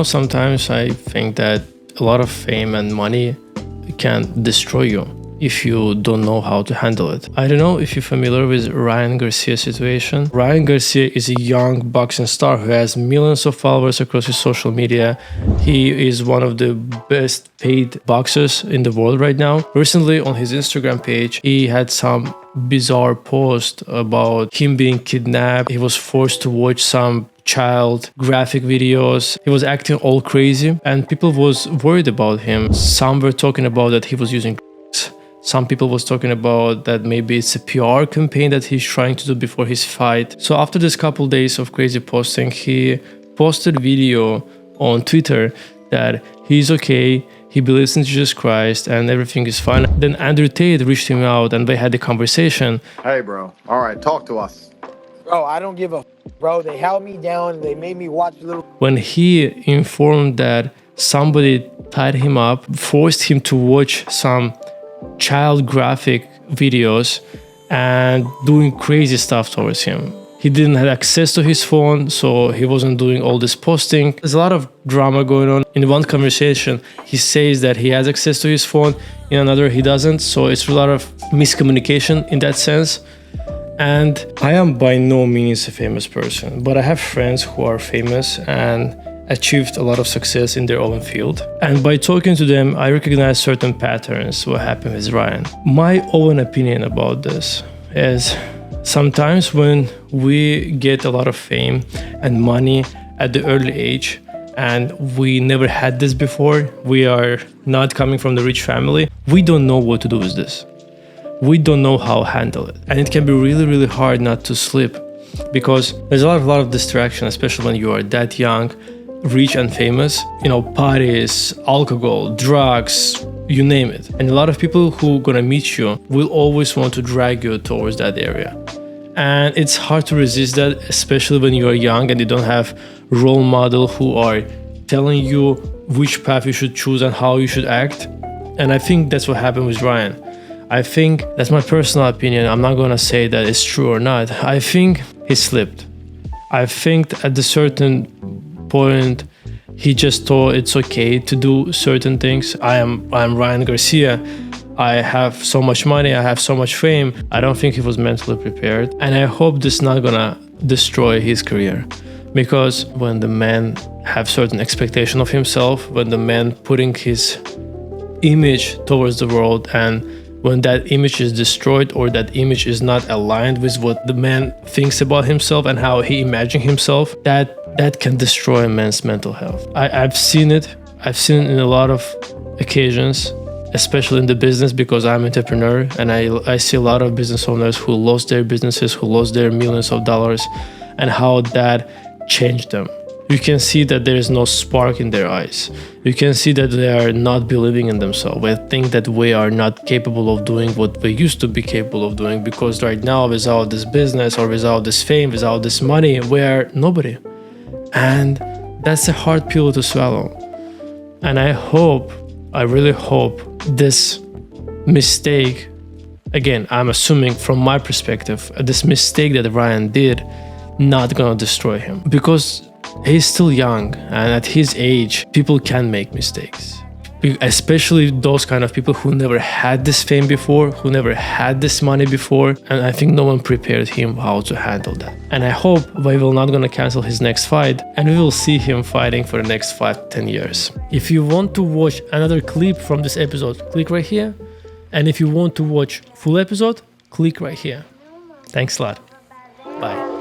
Sometimes I think that a lot of fame and money can destroy you if you don't know how to handle it. I don't know if you're familiar with Ryan Garcia's situation. Ryan Garcia is a young boxing star who has millions of followers across his social media. He is one of the best paid boxers in the world right now. Recently on his Instagram page, he had some bizarre post about him being kidnapped. He was forced to watch some child graphic videos. He was acting all crazy and people was worried about him. Some were talking about that he was using drugs. Some people was talking about that maybe it's a PR campaign that he's trying to do before his fight. So after this couple days of crazy posting, he posted video on Twitter that he's okay, he believes in Jesus Christ and everything is fine. Then Andrew Tate reached him out and they had a conversation. Hey bro, all right, talk to us. Bro, I don't give a bro. They held me down. They made me watch little. When he informed that somebody tied him up, forced him to watch some child graphic videos and doing crazy stuff towards him. He didn't have access to his phone, so he wasn't doing all this posting. There's a lot of drama going on. In one conversation, he says that he has access to his phone. In another, he doesn't. So it's a lot of miscommunication in that sense. And I am by no means a famous person, but I have friends who are famous and achieved a lot of success in their own field. And by talking to them, I recognize certain patterns what happened with Ryan. My own opinion about this is sometimes when we get a lot of fame and money at the early age, and we never had this before, we are not coming from the rich family, we don't know what to do with this. We don't know how to handle it. And it can be really, really hard not to slip because there's a lot of distraction, especially when you are that young, rich and famous. Parties, alcohol, drugs, you name it. And a lot of people who are gonna meet you will always want to drag you towards that area. And it's hard to resist that, especially when you are young and you don't have role model who are telling you which path you should choose and how you should act. And I think that's what happened with Ryan. I think that's my personal opinion. I'm not gonna say that it's true or not. I think he slipped. I think at a certain point, he just thought it's okay to do certain things. I'm Ryan Garcia. I have so much money. I have so much fame. I don't think he was mentally prepared. And I hope this is not gonna destroy his career. Because when the man have certain expectation of himself, when the man putting his image towards the world, and when that image is destroyed or that image is not aligned with what the man thinks about himself and how he imagines himself, that can destroy a man's mental health. I've seen it. I've seen it in a lot of occasions, especially in the business, because I'm an entrepreneur and I see a lot of business owners who lost their businesses, who lost their millions of dollars, and how that changed them. You can see that there is no spark in their eyes. You can see that they are not believing in themselves. They think that we are not capable of doing what we used to be capable of doing, because right now, without this business or without this fame, without this money, we are nobody. And that's a hard pill to swallow. And I really hope this mistake, again, I'm assuming from my perspective, this mistake that Ryan did, not gonna destroy him. Because he's still young, and at his age, people can make mistakes. Especially those kind of people who never had this fame before, who never had this money before, and I think no one prepared him how to handle that. And I hope we will not gonna cancel his next fight, and we will see him fighting for the next 5-10 years. If you want to watch another clip from this episode, click right here. And if you want to watch full episode, click right here. Thanks a lot. Bye.